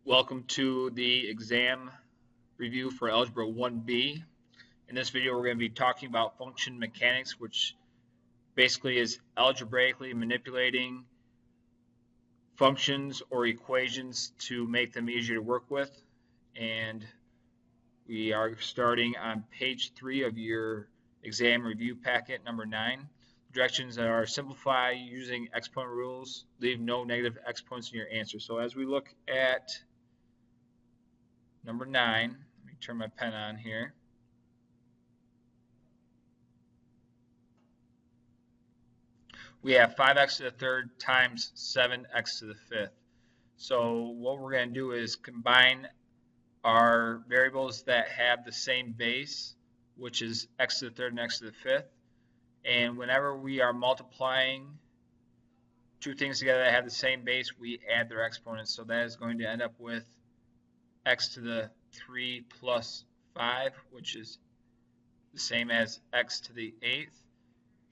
Welcome to the exam review for Algebra 1B. In this video, we're going to be talking about function mechanics, which basically is algebraically manipulating functions or equations to make them easier to work with. And we are starting on page 3 of your exam review packet, number 9. Directions are simplify using exponent rules, leave no negative exponents in your answer. So as we look at number 9, let me turn my pen on here. We have 5x to the third times 7x to the fifth. So what we're going to do is combine our variables that have the same base, which is x to the third and x to the fifth. And whenever we are multiplying two things together that have the same base, we add their exponents. So that is going to end up with x to the 3 plus 5, which is the same as x to the 8th.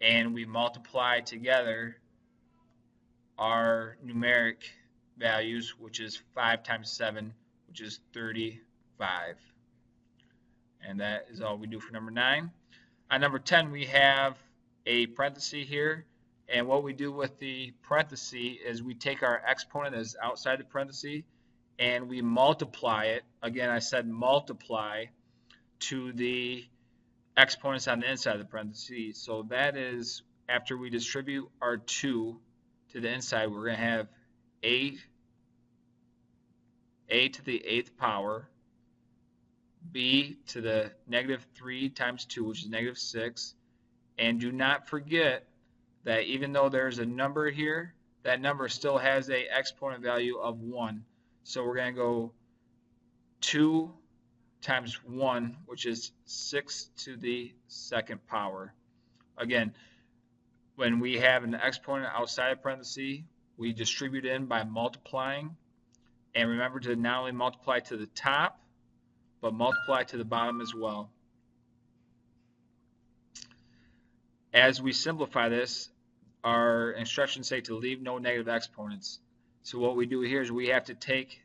And we multiply together our numeric values, which is 5 times 7, which is 35. And that is all we do for number 9. On number 10, we have a parenthesis here. And what we do with the parenthesis is we take our exponent that's outside the parenthesis and we multiply it. Again, I said multiply to the exponents on the inside of the parentheses. So that is, after we distribute our 2 to the inside, we're going to have a to the 8th power, b to the negative 3 times 2, which is negative 6. And do not forget that even though there's a number here, that number still has a exponent value of 1. So we're going to go 2 times 1, which is 6 to the 2nd power. Again, when we have an exponent outside of parentheses, we distribute in by multiplying. And remember to not only multiply to the top, but multiply to the bottom as well. As we simplify this, our instructions say to leave no negative exponents. So what we do here is we have to take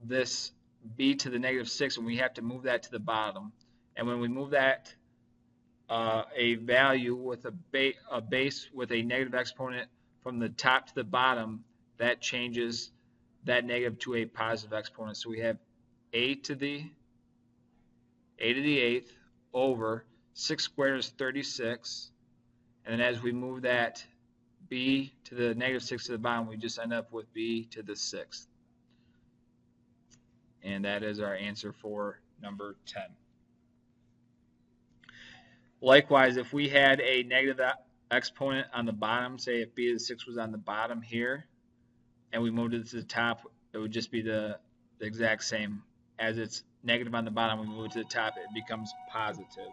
this b to the negative 6 and we have to move that to the bottom. And when we move that, a value with a base with a negative exponent from the top to the bottom, that changes that negative to a positive exponent. So we have a to the 8th over 6 squared is 36. And then as we move that b to the negative 6 to the bottom, we just end up with b to the 6th. And that is our answer for number 10. Likewise, if we had a negative exponent on the bottom, say if b to the 6 was on the bottom here, and we moved it to the top, it would just be the exact same. As it's negative on the bottom, we move it to the top, it becomes positive.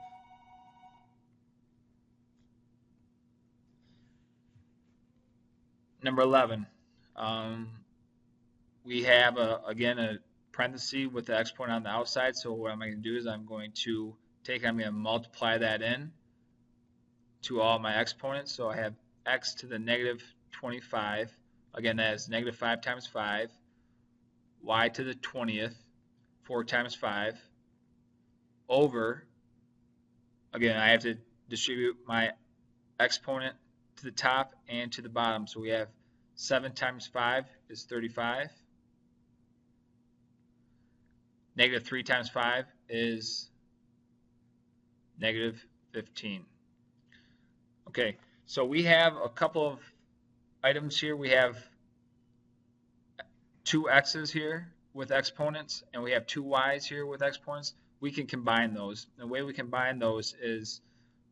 Number 11, we have, again, a parenthesis with the exponent on the outside. So what I'm going to do is I'm going to multiply that in to all my exponents. So I have x to the negative 25. Again, that is negative 5 times 5. Y to the 20th, 4 times 5, over, again, I have to distribute my exponent to the top and to the bottom. So we have 7 times 5 is 35. Negative 3 times 5 is negative 15. Okay, so we have a couple of items here. We have 2 x's here with exponents, and we have 2 y's here with exponents. We can combine those. The way we combine those is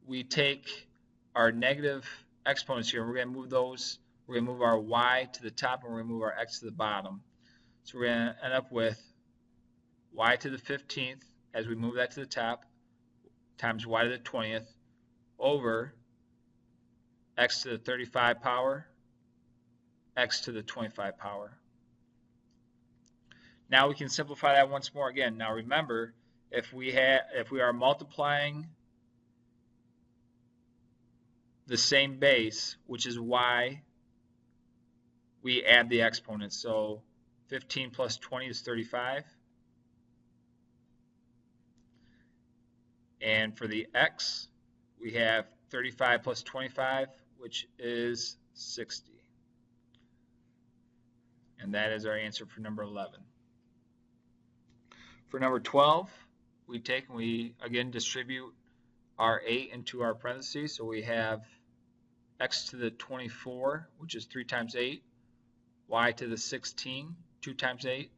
we take our negative exponents here, and we're going to move those. We're going to move our y to the top, and we're going to move our x to the bottom. So we're going to end up with y to the 15th, as we move that to the top, times y to the 20th, over x to the 35 power, x to the 25 power. Now we can simplify that once more again. Now remember, if we are multiplying the same base, which is y, we add the exponents. So 15 plus 20 is 35. And for the x, we have 35 plus 25, which is 60. And that is our answer for number 11. For number 12, we take and we again distribute our 8 into our parentheses. So we have x to the 24, which is 3 times 8, y to the 16, 2 times 8,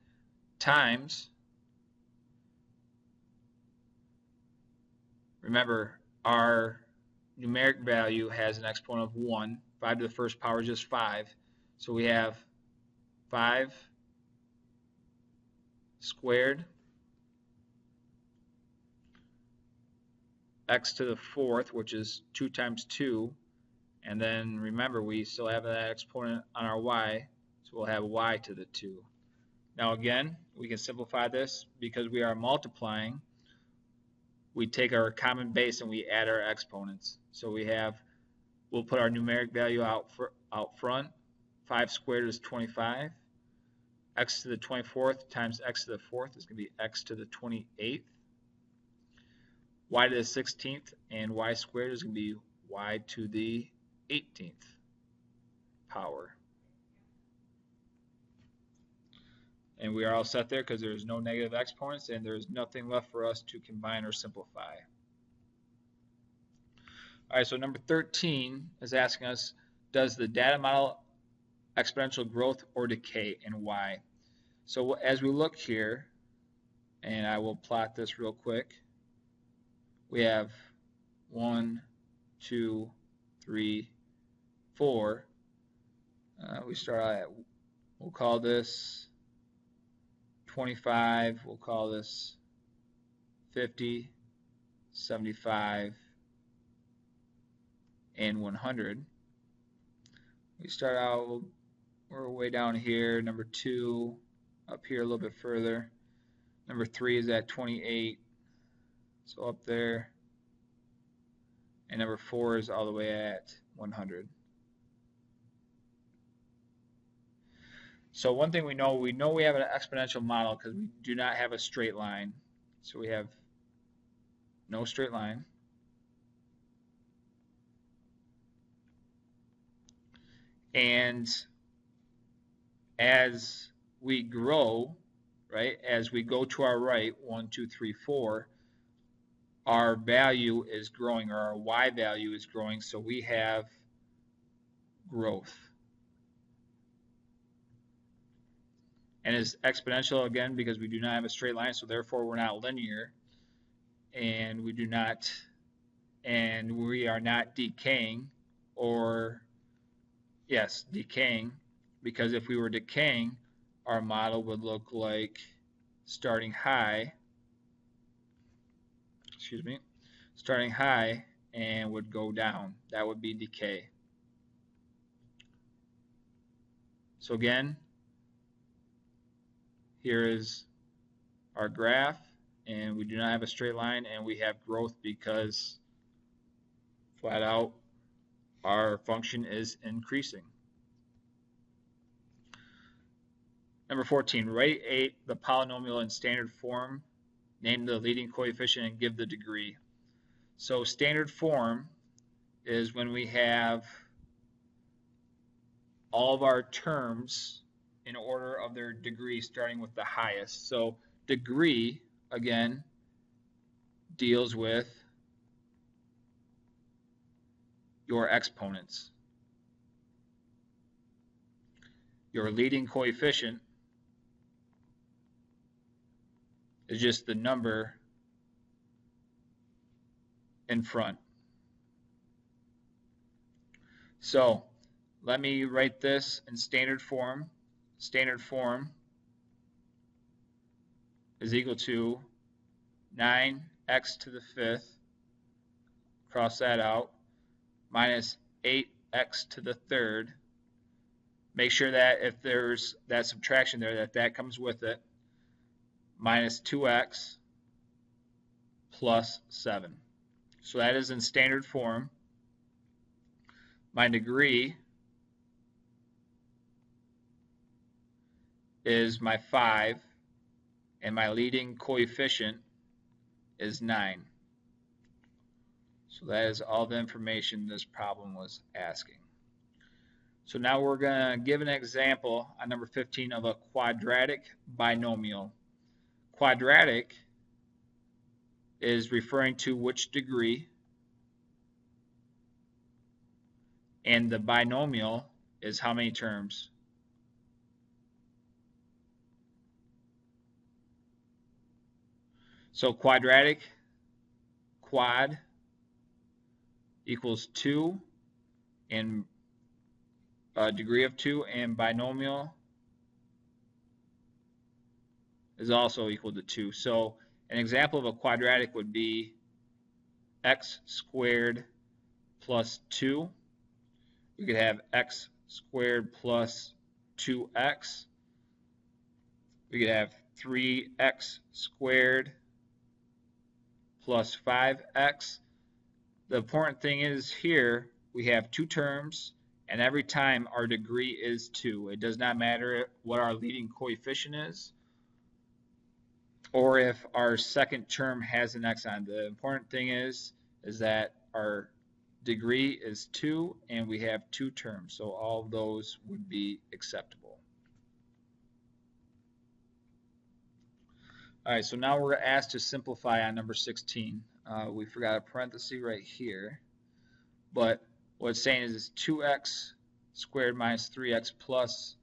times, remember, our numeric value has an exponent of 1. 5 to the first power is just 5. So we have 5 squared x to the 4th, which is 2 times 2. And then remember, we still have that exponent on our y, so we'll have y to the 2. Now again, we can simplify this because we are multiplying. We take our common base and we add our exponents. So we'll put our numeric value out front. 5 squared is 25. X to the 24th times x to the 4th is going to be x to the 28th. Y to the 16th and y squared is going to be y to the 18th power. And we are all set there because there's no negative exponents and there's nothing left for us to combine or simplify. All right, so number 13 is asking us, does the data model exponential growth or decay, and why? So as we look here, and I will plot this real quick, we have 1, 2, 3, 4. We start out at, we'll call this 25, we'll call this 50, 75, and 100. We start out, we're way down here, number 2, up here a little bit further. Number 3 is at 28, so up there. And number 4 is all the way at 100. So one thing we know we have an exponential model because we do not have a straight line. So we have no straight line. And as we grow, right, as we go to our right, 1, 2, 3, 4, our value is growing, or our y value is growing, so we have growth. And it's exponential again because we do not have a straight line, so therefore we're not linear, and we are not decaying, or yes, decaying, because if we were decaying, our model would look like starting high and would go down. That would be decay. So again, here is our graph, and we do not have a straight line, and we have growth because flat out our function is increasing. Number 14, write the polynomial in standard form, name the leading coefficient, and give the degree. So standard form is when we have all of our terms in order of their degree, starting with the highest. So degree, again, deals with your exponents. Your leading coefficient is just the number in front. So let me write this in standard form. Standard form is equal to 9x to the 5th, cross that out, minus 8x to the 3rd. Make sure that if there's that subtraction there, that comes with it, minus 2x plus 7. So that is in standard form. My degree is my 5, and my leading coefficient is 9. So that is all the information this problem was asking. So now we're going to give an example on number 15 of a quadratic binomial. Quadratic is referring to which degree, and the binomial is how many terms. So quadratic, quad equals 2, and a degree of 2, and binomial is also equal to 2. So an example of a quadratic would be x squared plus 2. We could have x squared plus 2x. We could have 3x squared plus 5x. The important thing is here we have two terms, and every time our degree is 2. It does not matter what our leading coefficient is or if our second term has an x on it. The important thing is that our degree is 2 and we have two terms, so all of those would be acceptable. All right, so now we're asked to simplify on number 16. We forgot a parenthesis right here, but what it's saying is it's 2x squared minus 3x plus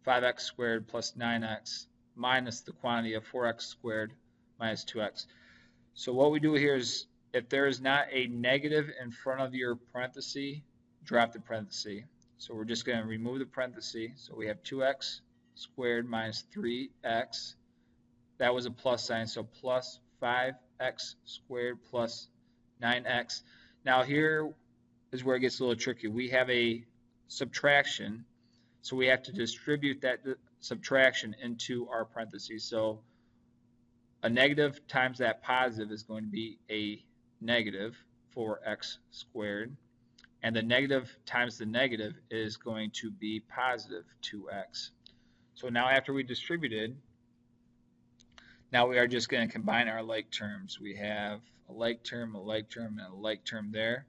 5x squared plus 9x minus the quantity of 4x squared minus 2x. So what we do here is if there is not a negative in front of your parenthesis, drop the parenthesis. So we're just going to remove the parenthesis. So we have 2x squared minus 3x. That was a plus sign, so plus 5x squared plus 9x. Now here is where it gets a little tricky. We have a subtraction, so we have to distribute that subtraction into our parentheses. So a negative times that positive is going to be a negative 4x squared, and the negative times the negative is going to be positive 2x. So now after we distributed, now we are just going to combine our like terms. We have a like term, and a like term there,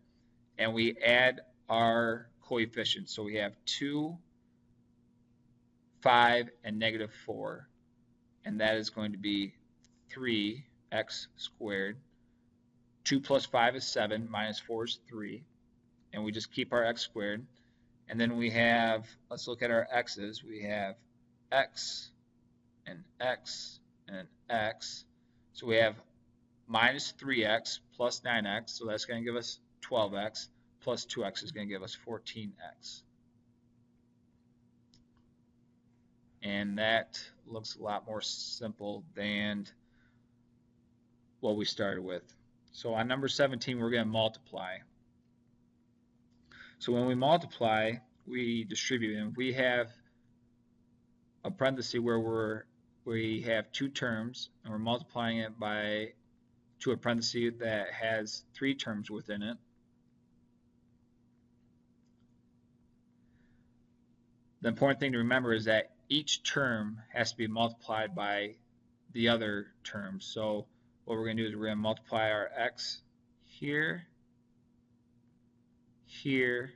and we add our coefficients. So we have 2, 5, and negative 4, and that is going to be 3x squared. 2 plus 5 is 7, minus 4 is 3, and we just keep our x squared. And then we have, let's look at our x's. We have x and x and x. So we have minus 3x plus 9x, so that's going to give us 12x, plus 2x is going to give us 14x. And that looks a lot more simple than what we started with. So on number 17, we're going to multiply. So when we multiply, we distribute, and we have a parenthesis where we have two terms, and we're multiplying it by to a parenthesis that has 3 terms within it. The important thing to remember is that each term has to be multiplied by the other term. So what we're going to do is we're going to multiply our x here, here,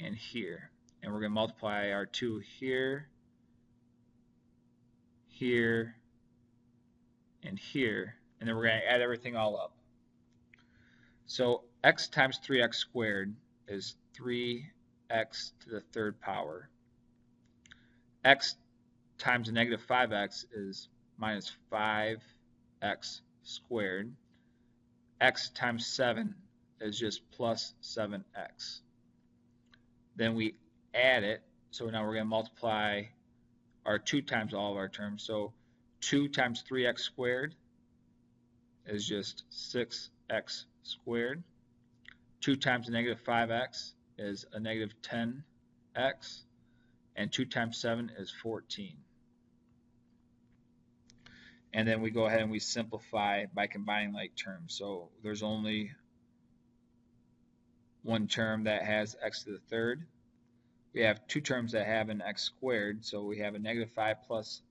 and here. And we're going to multiply our 2 here, here, and here. And then we're going to add everything all up. So x times 3x squared is 3x to the third power. X times a negative 5x is minus 5x squared. X times 7 is just plus 7x. Then we add it, so now we're going to multiply our 2 times all of our terms. So 2 times 3x squared is just 6x squared. 2 times a negative 5x is a negative 10x. And 2 times 7 is 14. And then we go ahead and we simplify by combining like terms. So there's only one term that has x to the third. we have two terms that have an x squared, so we have a negative 5 plus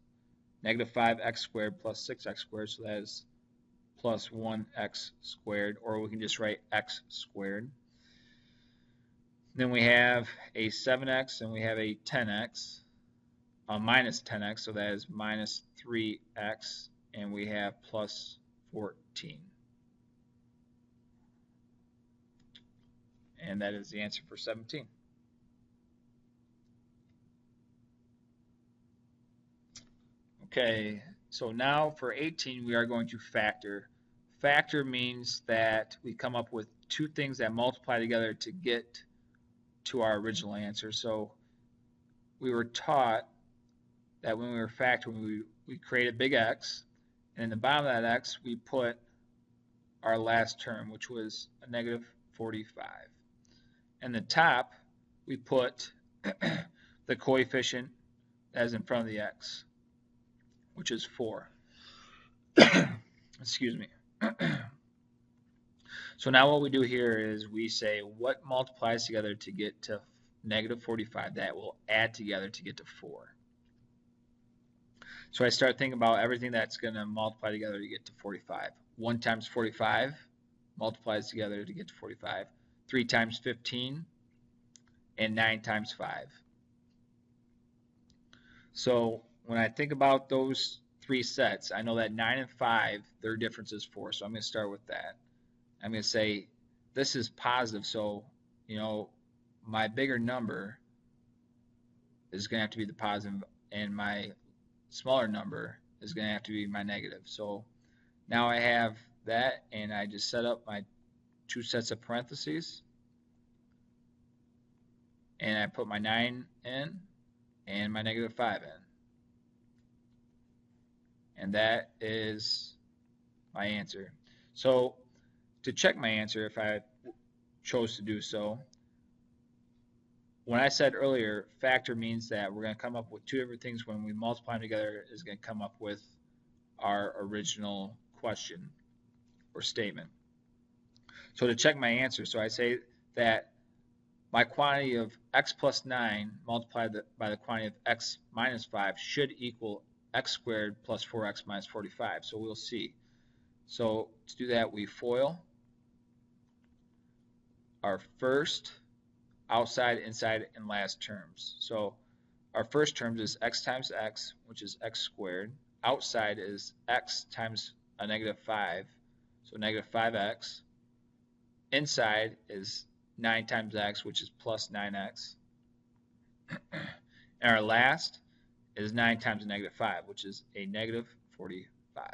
negative 5x squared plus 6x squared, so that is plus 1x squared, or we can just write x squared. Then we have a 7x and we have a 10x, minus 10x, so that is minus 3x, and we have plus 14. And that is the answer for 17. Okay, so now for 18, we are going to factor. Factor means that we come up with two things that multiply together to get to our original answer. So we were taught that when we were factoring, we create a big X, and in the bottom of that X, we put our last term, which was a negative 45. And the top, we put the coefficient that is in front of the X, which is 4. Excuse me. So now what we do here is we say what multiplies together to get to negative 45 that will add together to get to 4. So I start thinking about everything that's going to multiply together to get to 45. 1 times 45 multiplies together to get to 45. 3 times 15 and 9 times 5. So when I think about those three sets, I know that 9 and 5, their difference is 4. So I'm going to start with that. I'm going to say this is positive, so my bigger number is going to have to be the positive, and my smaller number is going to have to be my negative. So now I have that, and I just set up my two sets of parentheses, and I put my 9 in and my negative 5 in. And that is my answer. So to check my answer, if I chose to do so, when I said earlier, factor means that we're going to come up with two different things. When we multiply them together, is going to come up with our original question or statement. So to check my answer, so I say that my quantity of x plus 9 multiplied by the quantity of x minus 5 should equal x squared plus 4x minus 45. So we'll see. So to do that, we FOIL our first, outside, inside, and last terms. So our first term is x times x, which is x squared. Outside is x times a negative 5, so negative 5x. Inside is 9 times x, which is plus 9x. And our last is 9 times a negative 5, which is a negative 45.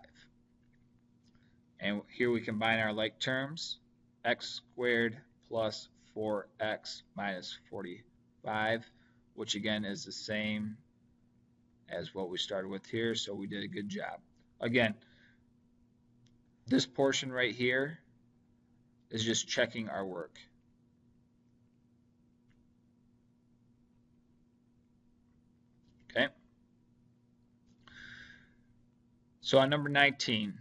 And here we combine our like terms, x squared plus 4x minus 45, which again is the same as what we started with here, so we did a good job. Again, this portion right here is just checking our work. Okay. So on number 19,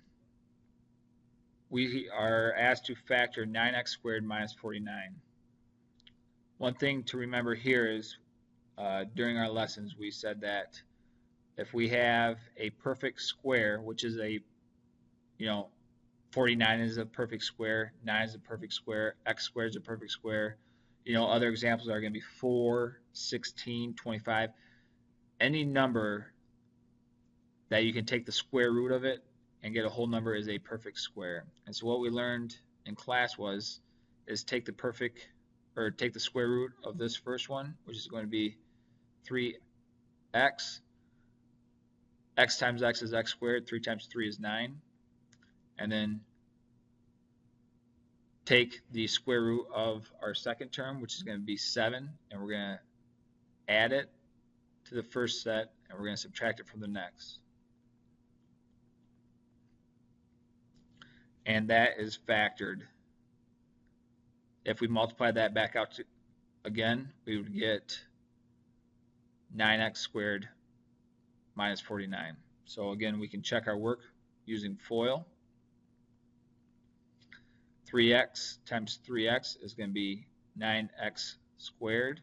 we are asked to factor 9x squared minus 49. One thing to remember here is during our lessons we said that if we have a perfect square, which is 49 is a perfect square, 9 is a perfect square, x squared is a perfect square. Other examples are going to be 4, 16, 25. Any number that you can take the square root of it and get a whole number is a perfect square. And so what we learned in class is take the square root of this first one, which is going to be 3x. X times x is x squared. 3 times 3 is 9. And then take the square root of our second term, which is going to be 7, and we're going to add it to the first set, and we're going to subtract it from the next. And that is factored. If we multiply that back out again, we would get 9x squared minus 49. So again, we can check our work using FOIL. 3x times 3x is going to be 9x squared.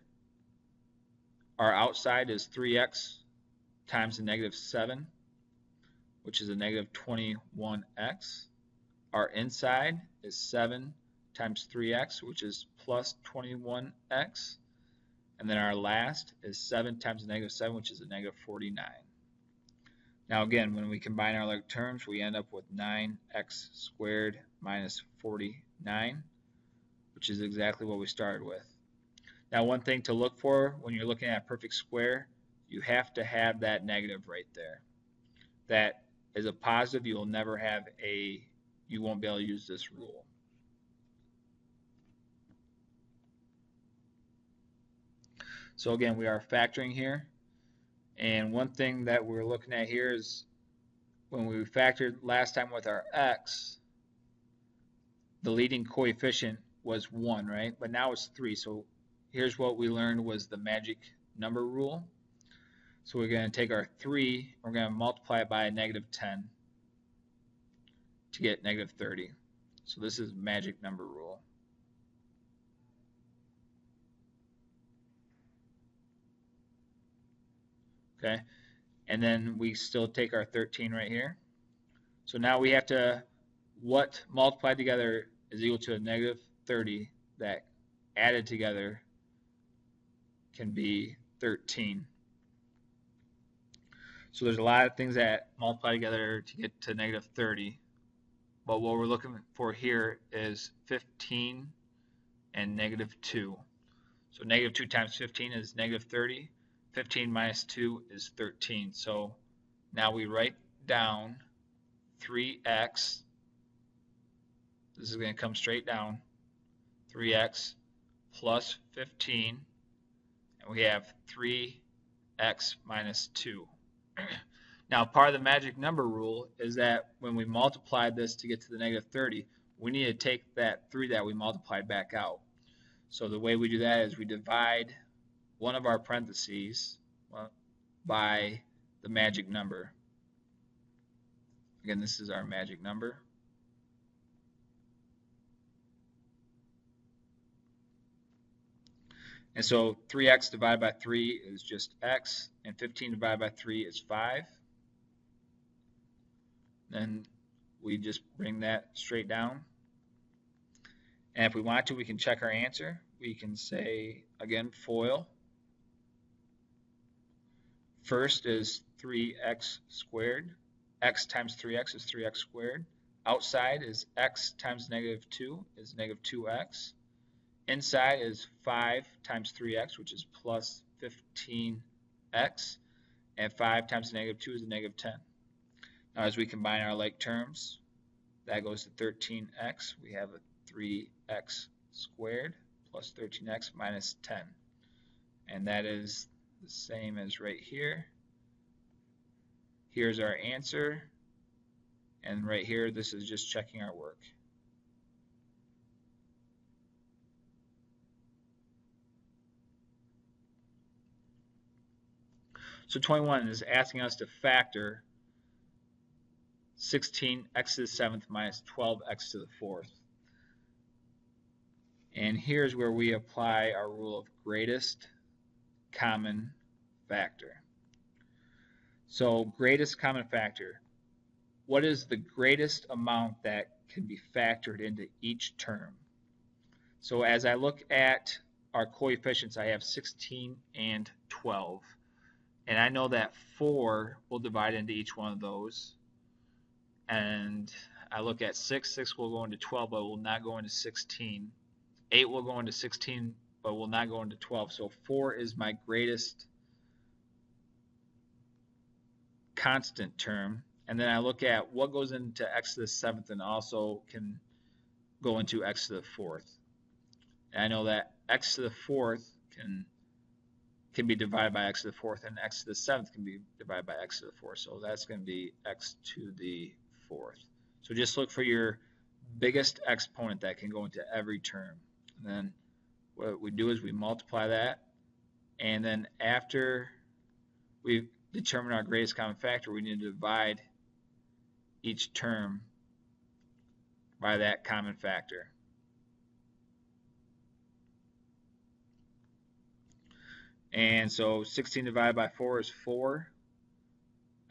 our outside is 3x times a negative 7, which is a negative 21x. Our inside is 7 times 3x, which is plus 21x. And then our last is 7 times a negative 7, which is a negative 49. Now again, when we combine our like terms, we end up with 9x squared minus 49, which is exactly what we started with. Now one thing to look for when you're looking at a perfect square, you have to have that negative right there. That is a positive. You won't be able to use this rule. So again, we are factoring here. And one thing that we're looking at here is when we factored last time with our x, the leading coefficient was 1, right? But now it's 3. So here's what we learned was the magic number rule. So we're going to take our 3, we're going to multiply it by a negative 10 to get negative 30. So this is magic number rule. Okay, and then we still take our 13 right here. So now we have to, what multiplied together is equal to a negative 30 that added together can be 13. So there's a lot of things that multiply together to get to negative 30. But what we're looking for here is 15 and negative 2. So negative 2 times 15 is negative 30. 15 minus 2 is 13. So now we write down 3x. This is going to come straight down. 3x plus 15. And we have 3x minus 2. Now, part of the magic number rule is that when we multiply this to get to the negative 30, we need to take that 3 that we multiplied back out. So the way we do that is we divide one of our parentheses by the magic number. Again, this is our magic number. And so 3x divided by 3 is just x, and 15 divided by 3 is 5. Then we just bring that straight down. And if we want to, we can check our answer. We can say, again, FOIL. First is 3x squared. X times 3x is 3x squared. Outside is x times negative 2 is negative 2x. Inside is 5 times 3x, which is plus 15x. And 5 times negative 2 is a negative 10. Now as we combine our like terms, that goes to 13x. We have a 3x squared plus 13x minus 10. And that is the same as right here. Here's our answer. And right here, this is just checking our work. So 21 is asking us to factor 16x to the 7th minus 12x to the 4th. And here's where we apply our rule of greatest common factor. So greatest common factor. What is the greatest amount that can be factored into each term? So as I look at our coefficients, I have 16 and 12. And I know that 4 will divide into each one of those. And I look at 6. 6 will go into 12, but will not go into 16. 8 will go into 16, but will not go into 12. So 4 is my greatest constant term. And then I look at what goes into x to the 7th and also can go into x to the 4th. And I know that x to the 4th can be divided by x to the 4th, and x to the 7th can be divided by x to the 4th. So that's going to be x to the 4th. So just look for your biggest exponent that can go into every term. And then what we do is we multiply that, and then after we determine our greatest common factor, we need to divide each term by that common factor. And so 16 divided by 4 is 4.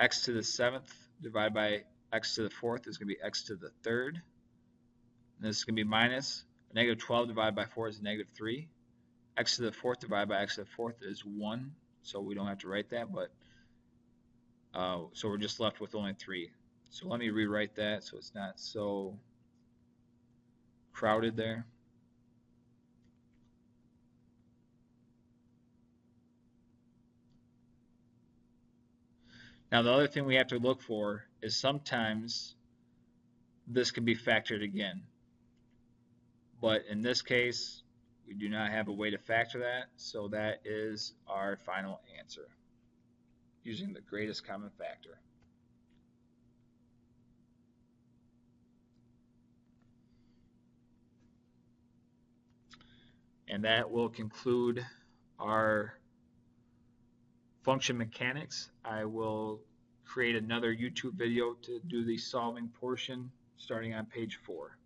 X to the 7th divided by x to the 4th is going to be x to the 3rd. And this is going to be minus. Negative 12 divided by 4 is negative 3. X to the 4th divided by x to the 4th is 1. So we don't have to write that, but so we're just left with only 3. So let me rewrite that so it's not so crowded there. Now the other thing we have to look for is sometimes this can be factored again. But in this case, we do not have a way to factor that, so that is our final answer, using the greatest common factor. And that will conclude our function mechanics. I will create another YouTube video to do the solving portion starting on page 4.